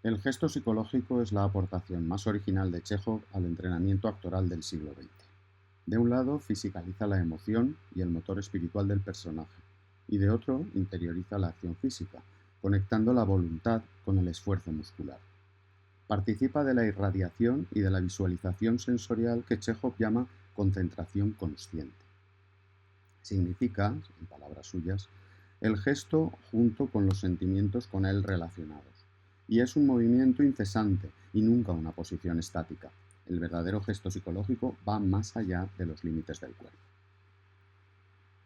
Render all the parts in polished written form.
El gesto psicológico es la aportación más original de Chekhov al entrenamiento actoral del siglo XX. De un lado, fisicaliza la emoción y el motor espiritual del personaje, y de otro, interioriza la acción física, conectando la voluntad con el esfuerzo muscular. Participa de la irradiación y de la visualización sensorial que Chekhov llama concentración consciente. Significa, en palabras suyas, el gesto junto con los sentimientos con él relacionados. Y es un movimiento incesante y nunca una posición estática. El verdadero gesto psicológico va más allá de los límites del cuerpo.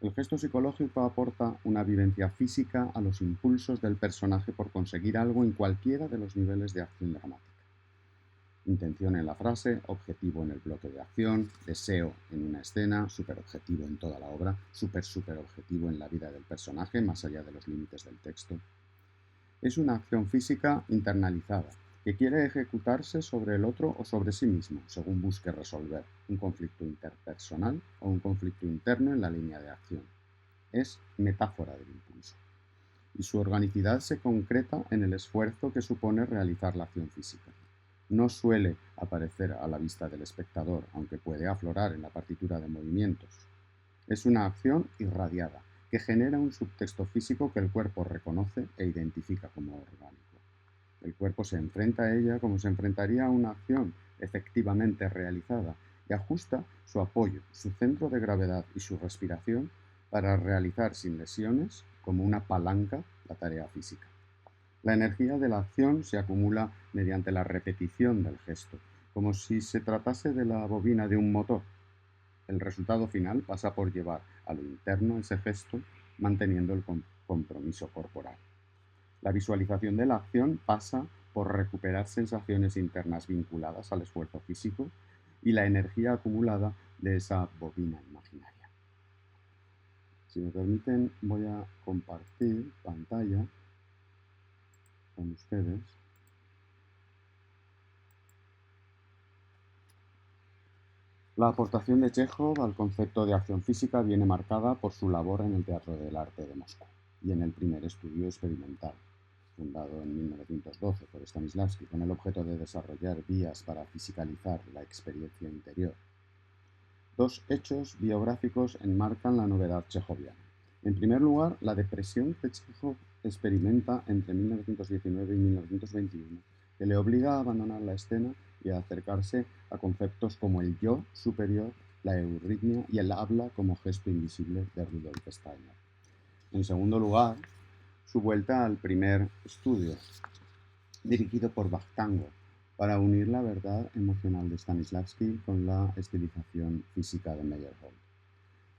El gesto psicológico aporta una vivencia física a los impulsos del personaje por conseguir algo en cualquiera de los niveles de acción dramática. Intención en la frase, objetivo en el bloque de acción, deseo en una escena, superobjetivo en toda la obra, superobjetivo en la vida del personaje, más allá de los límites del texto. Es una acción física internalizada, que quiere ejecutarse sobre el otro o sobre sí mismo, según busque resolver un conflicto interpersonal o un conflicto interno en la línea de acción. Es metáfora del impulso. Y su organicidad se concreta en el esfuerzo que supone realizar la acción física. No suele aparecer a la vista del espectador, aunque puede aflorar en la partitura de movimientos. Es una acción irradiada, que genera un subtexto físico que el cuerpo reconoce e identifica como orgánico. El cuerpo se enfrenta a ella como se enfrentaría a una acción efectivamente realizada y ajusta su apoyo, su centro de gravedad y su respiración para realizar sin lesiones, como una palanca, la tarea física. La energía de la acción se acumula mediante la repetición del gesto, como si se tratase de la bobina de un motor. El resultado final pasa por llevar a lo interno ese gesto, manteniendo el compromiso corporal. La visualización de la acción pasa por recuperar sensaciones internas vinculadas al esfuerzo físico y la energía acumulada de esa bobina imaginaria. Si me permiten, voy a compartir pantalla con ustedes. La aportación de Chekhov al concepto de acción física viene marcada por su labor en el Teatro del Arte de Moscú y en el primer estudio experimental, fundado en 1912 por Stanislavski, con el objeto de desarrollar vías para fisicalizar la experiencia interior. Dos hechos biográficos enmarcan la novedad chejoviana. En primer lugar, la depresión que Chekhov experimenta entre 1919 y 1921, que le obliga a abandonar la escena y a acercarse a conceptos como el yo superior, la euritmia y el habla como gesto invisible de Rudolf Steiner. En segundo lugar, su vuelta al primer estudio, dirigido por Vachtangoff, para unir la verdad emocional de Stanislavski con la estilización física de Meyerhold.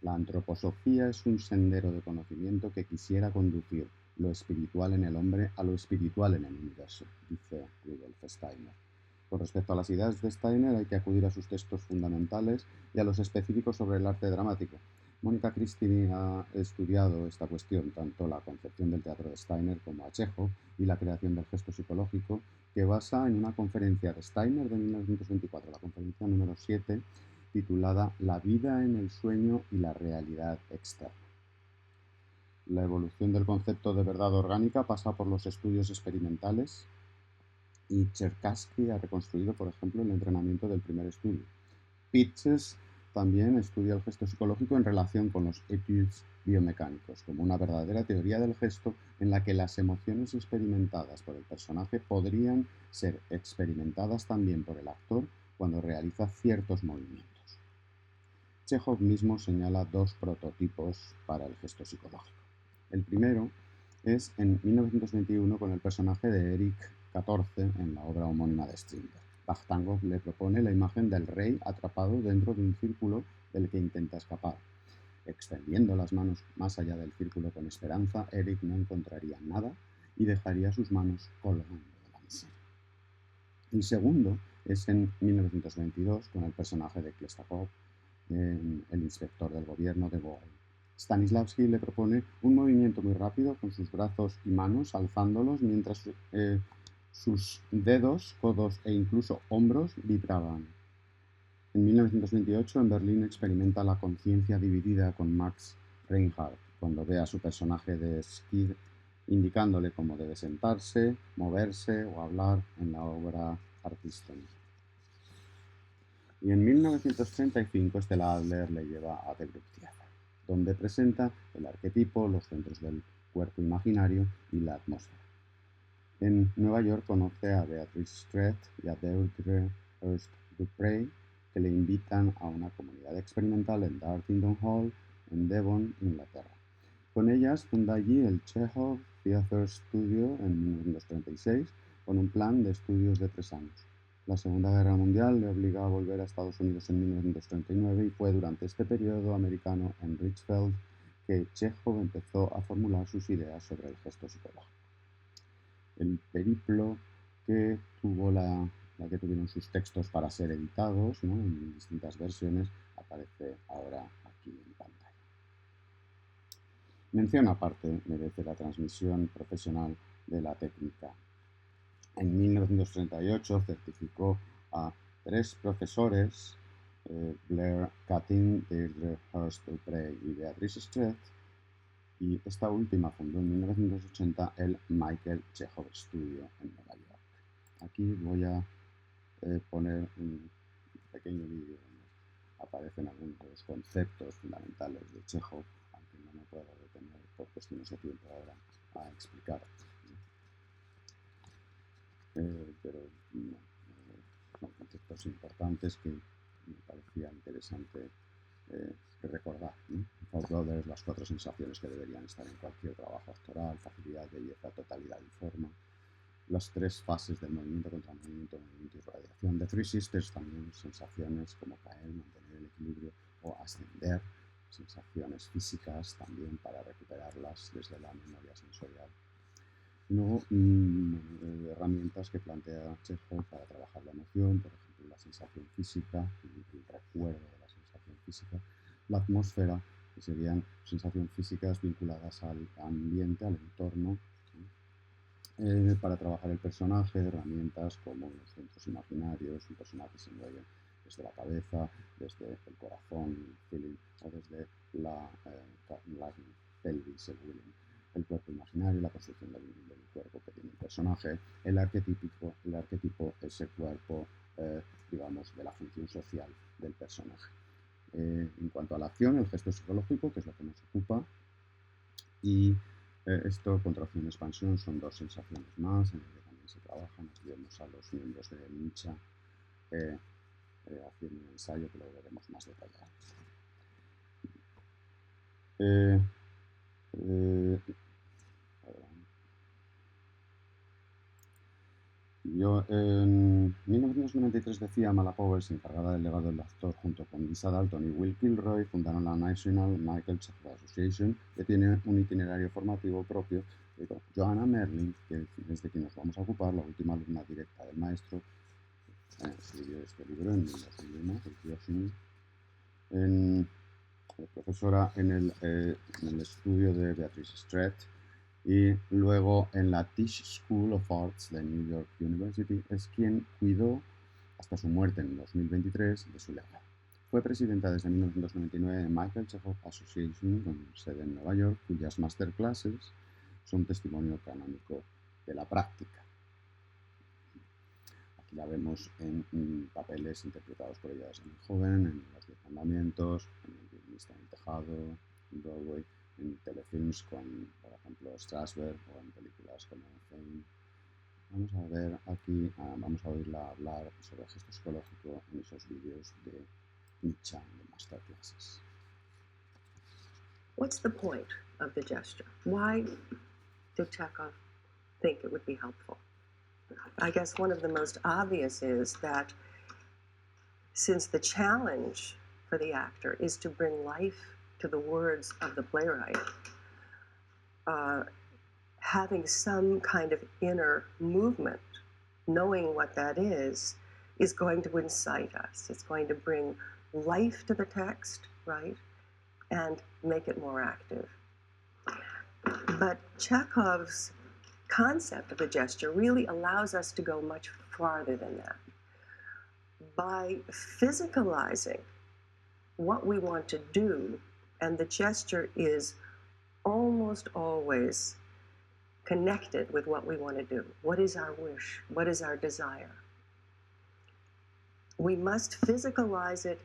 La antroposofía es un sendero de conocimiento que quisiera conducir lo espiritual en el hombre a lo espiritual en el universo, dice Rudolf Steiner. Con respecto a las ideas de Steiner hay que acudir a sus textos fundamentales y a los específicos sobre el arte dramático. Mónica Cristini ha estudiado esta cuestión, tanto la concepción del teatro de Steiner como a Chekhov y la creación del gesto psicológico, que basa en una conferencia de Steiner de 1924, la conferencia número 7, titulada La vida en el sueño y la realidad externa. La evolución del concepto de verdad orgánica pasa por los estudios experimentales y Cherkassky ha reconstruido, por ejemplo, el entrenamiento del primer estudio. Pitches también estudia el gesto psicológico en relación con los études biomecánicos, como una verdadera teoría del gesto en la que las emociones experimentadas por el personaje podrían ser experimentadas también por el actor cuando realiza ciertos movimientos. Chekhov mismo señala dos prototipos para el gesto psicológico. El primero es en 1921 con el personaje de Eric XIV en la obra homónima de Strindberg. Vachtangoff le propone la imagen del rey atrapado dentro de un círculo del que intenta escapar. Extendiendo las manos más allá del círculo con esperanza, Eric no encontraría nada y dejaría sus manos colgando de la miseria. El segundo es en 1922 con el personaje de Klestakov, el inspector del gobierno de Gogol. Stanislavski le propone un movimiento muy rápido con sus brazos y manos alzándolos mientras sus dedos, codos e incluso hombros vibraban. En 1928 en Berlín experimenta la conciencia dividida con Max Reinhardt cuando ve a su personaje de Skid indicándole cómo debe sentarse, moverse o hablar en la obra Artisten. Y en 1935 Stella Adler le lleva a The Group Theater, donde presenta el arquetipo, los centros del cuerpo imaginario y la atmósfera. En Nueva York conoce a Beatrice Strett y a Deirdre Hurst Dupree, que le invitan a una comunidad experimental en Dartington Hall, en Devon, Inglaterra. Con ellas funda allí el Chekhov Theatre Studio en 1936, con un plan de estudios de 3 años. La Segunda Guerra Mundial le obliga a volver a Estados Unidos en 1939 y fue durante este periodo americano en Richfield que Chekhov empezó a formular sus ideas sobre el gesto psicológico. El periplo que tuvieron sus textos para ser editados, ¿no?, en distintas versiones, aparece ahora aquí en pantalla. Mención aparte merece la transmisión profesional de la técnica. En 1938 certificó a 3 profesores, Blair Cutting, Deirdre Hurst Dupree y Beatrice Strett, y esta última fundó en 1980 el Michael Chekhov Studio en Nueva York. Aquí voy a poner un pequeño vídeo donde aparecen algunos de los conceptos fundamentales de Chekhov, aunque no me puedo detener por cuestiones de tiempo ahora a explicar. Pero son conceptos importantes que me parecía interesante recordar, ¿no? Four Brothers, las 4 sensaciones que deberían estar en cualquier trabajo actoral: facilidad, belleza, totalidad y forma. Las 3 fases del movimiento, contramovimiento, movimiento y radiación. The Three Sisters, también sensaciones como caer, mantener el equilibrio o ascender. Sensaciones físicas también para recuperarlas desde la memoria sensorial. Luego, herramientas que plantea Chekhov para trabajar la emoción, por ejemplo, la sensación física, el recuerdo de la sensación física, la atmósfera, que serían sensaciones físicas vinculadas al ambiente, al entorno, para trabajar el personaje, herramientas como los centros imaginarios. Un personaje se mueve desde la cabeza, desde el corazón, el feeling, o desde la pelvis, el willing. El cuerpo imaginario, la construcción del cuerpo que tiene el personaje. El arquetipo es el cuerpo, digamos, de la función social del personaje. En cuanto a la acción, el gesto psicológico, que es lo que nos ocupa, y esto, contracción y expansión, son 2 sensaciones más en las que también se trabaja. Nos vemos a los miembros de Nietzsche haciendo un ensayo que lo veremos más detallado. Yo, en 1993 decía Mala Powers, encargada del legado del actor, junto con Lisa Dalton y Will Kilroy, fundaron la National Michael Chekhov Association, que tiene un itinerario formativo propio. Pero Joanna Merlin, que es de quien nos vamos a ocupar, la última alumna directa del maestro, escribió este libro en 2001, el Yoshimi, profesora en el estudio de Beatrice Strett, y luego en la Tisch School of Arts de New York University es quien cuidó hasta su muerte en 2023 de su legado. Fue presidenta desde 1999 de Michael Chekhov Association, con sede en Nueva York, cuyas masterclasses son testimonio canónico de la práctica. Aquí la vemos en papeles interpretados por ella desde muy joven, en Los 10 Mandamientos, en El violinista en el tejado, en Broadway, en telefilms con, por ejemplo, Strasberg, o en películas como Fame. Vamos a ver aquí, vamos a oírla hablar sobre el gesto psicológico en esos vídeos de Nietzsche, de masterclasses. What's the point of the gesture? Why did Chekhov think it would be helpful? I guess one of the most obvious is that since the challenge for the actor is to bring life to the words of the playwright, having some kind of inner movement, knowing what that is going to incite us. It's going to bring life to the text, right? And make it more active. But Chekhov's concept of a gesture really allows us to go much farther than that. By physicalizing what we want to do, and the gesture is almost always connected with what we want to do. What is our wish? What is our desire? We must physicalize it,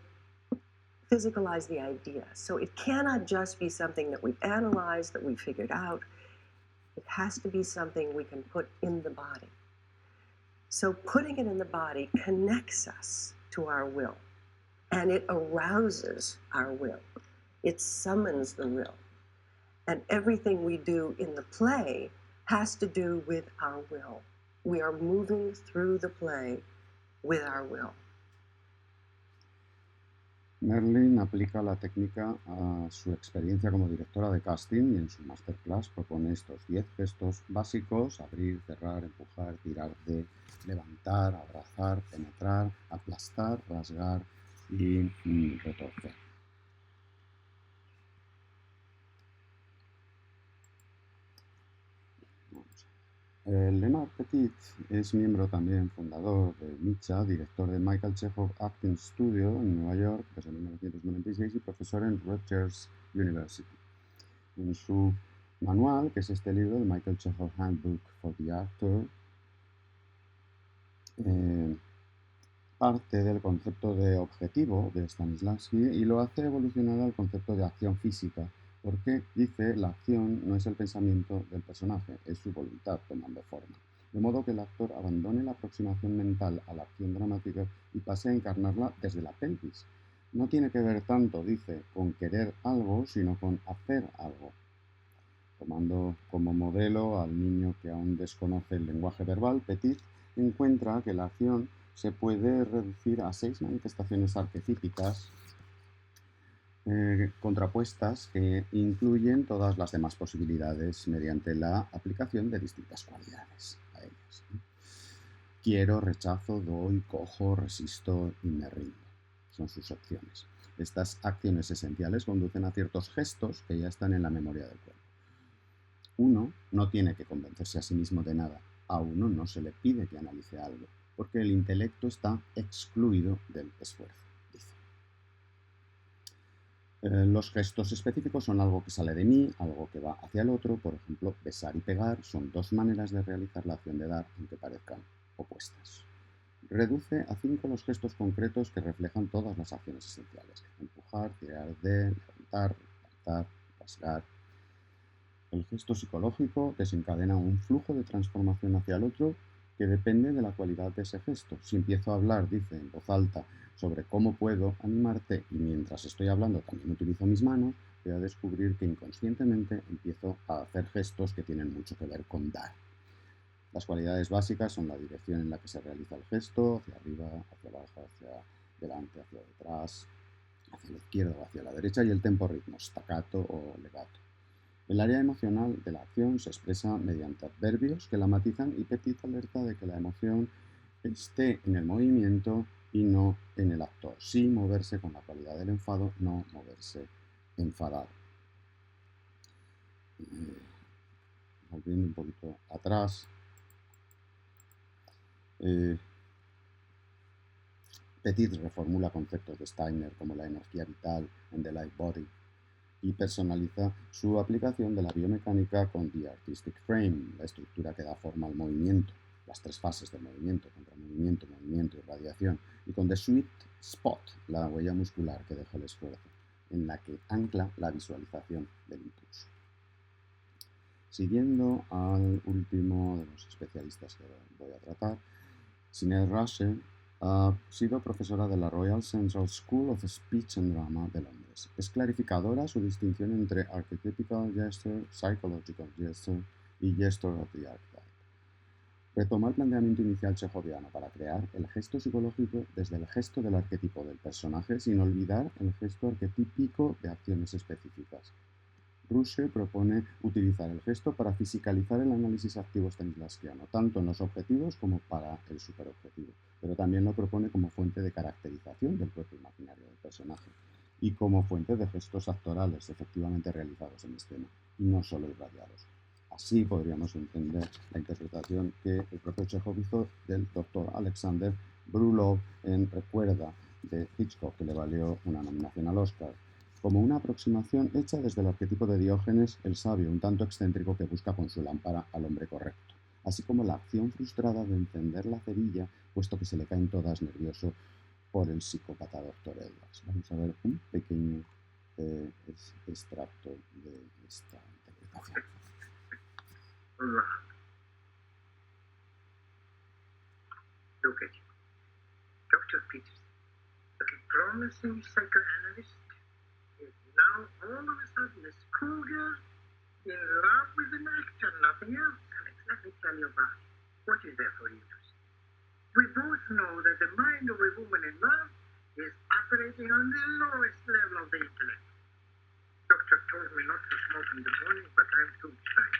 physicalize the idea. So it cannot just be something that we've analyzed, that we figured out. It has to be something we can put in the body. So putting it in the body connects us to our will, and it arouses our will. It summons the will. And everything we do in the play has to do with our will. We are moving through the play with our will. Merlin aplica la técnica a su experiencia como directora de casting y en su masterclass propone estos 10 gestos básicos: abrir, cerrar, empujar, tirar de, levantar, abrazar, penetrar, aplastar, rasgar y retorcer. Leonard Petit es miembro también fundador de MICHA, director de Michael Chekhov Acting Studio en Nueva York desde 1996 y profesor en Rutgers University. En su manual, que es este libro, The Michael Chekhov Handbook for the Actor, parte del concepto de objetivo de Stanislavski y lo hace evolucionar al concepto de acción física, porque dice la acción no es el pensamiento del personaje, es su voluntad tomando forma. De modo que el actor abandone la aproximación mental a la acción dramática y pase a encarnarla desde la pelvis. No tiene que ver tanto, dice, con querer algo, sino con hacer algo. Tomando como modelo al niño que aún desconoce el lenguaje verbal, Petit encuentra que la acción se puede reducir a 6 manifestaciones arquetípicas contrapuestas que incluyen todas las demás posibilidades mediante la aplicación de distintas cualidades a ellas. Quiero, rechazo, doy, cojo, resisto y me rindo. Son sus opciones. Estas acciones esenciales conducen a ciertos gestos que ya están en la memoria del cuerpo. Uno no tiene que convencerse a sí mismo de nada. A uno no se le pide que analice algo, porque el intelecto está excluido del esfuerzo, dice. Los gestos específicos son algo que sale de mí, algo que va hacia el otro. Por ejemplo, besar y pegar son dos maneras de realizar la acción de dar, aunque parezcan opuestas. Reduce a 5 los gestos concretos que reflejan todas las acciones esenciales: empujar, tirar de, levantar, levantar, rasgar. El gesto psicológico desencadena un flujo de transformación hacia el otro que depende de la cualidad de ese gesto. Si empiezo a hablar, dice, en voz alta, sobre cómo puedo animarte y mientras estoy hablando también utilizo mis manos, voy a descubrir que inconscientemente empiezo a hacer gestos que tienen mucho que ver con dar. Las cualidades básicas son la dirección en la que se realiza el gesto, hacia arriba, hacia abajo, hacia delante, hacia detrás, hacia la izquierda o hacia la derecha, y el tempo ritmo, staccato o legato. El área emocional de la acción se expresa mediante adverbios que la matizan y Petit alerta de que la emoción esté en el movimiento y no en el actor. Sí moverse con la cualidad del enfado, no moverse enfadado. Volviendo un poquito atrás, Petit reformula conceptos de Steiner como la energía vital en The Life Body y personaliza su aplicación de la biomecánica con The Artistic Frame, la estructura que da forma al movimiento, las 3 fases del movimiento, contramovimiento, movimiento y radiación, y con The Sweet Spot, la huella muscular que deja el esfuerzo, en la que ancla la visualización del impulso. Siguiendo al último de los especialistas que voy a tratar, Sinéad Russell ha sido profesora de la Royal Central School of Speech and Drama de Londres. Es clarificadora su distinción entre Archetypical Gesture, Psychological Gesture y Gesture of the Archetype. Retoma el planteamiento inicial chejoviano para crear el gesto psicológico desde el gesto del arquetipo del personaje, sin olvidar el gesto arquetípico de acciones específicas. Russell propone utilizar el gesto para fisicalizar el análisis activo stanislavskiano, tanto en los objetivos como para el superobjetivo, pero también lo propone como fuente de caracterización del propio imaginario del personaje y como fuente de gestos actorales efectivamente realizados en escena, y no solo irradiados. Así podríamos entender la interpretación que el propio Chekhov hizo del Dr. Alexander Brulov en Recuerda, de Hitchcock, que le valió una nominación al Oscar. como una aproximación hecha desde el arquetipo de Diógenes, el sabio, un tanto excéntrico que busca con su lámpara al hombre correcto, así como la acción frustrada de encender la cerilla, puesto que se le caen todas nervioso por el psicópata Dr. Edwards. Vamos a ver un pequeño extracto de esta interpretación. Look at you. Dr. Peterson, the promising psychoanalyst, is now all of a sudden a schoolgirl in love with an actor, nothing else. Alex, let me tell you about it. What is there for you to see? We both know that the mind of a woman in love is operating on the lowest level of the intellect. Doctor told me not to smoke in the morning, but I'm too tired.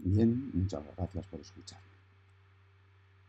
Bien, muchas gracias por escuchar.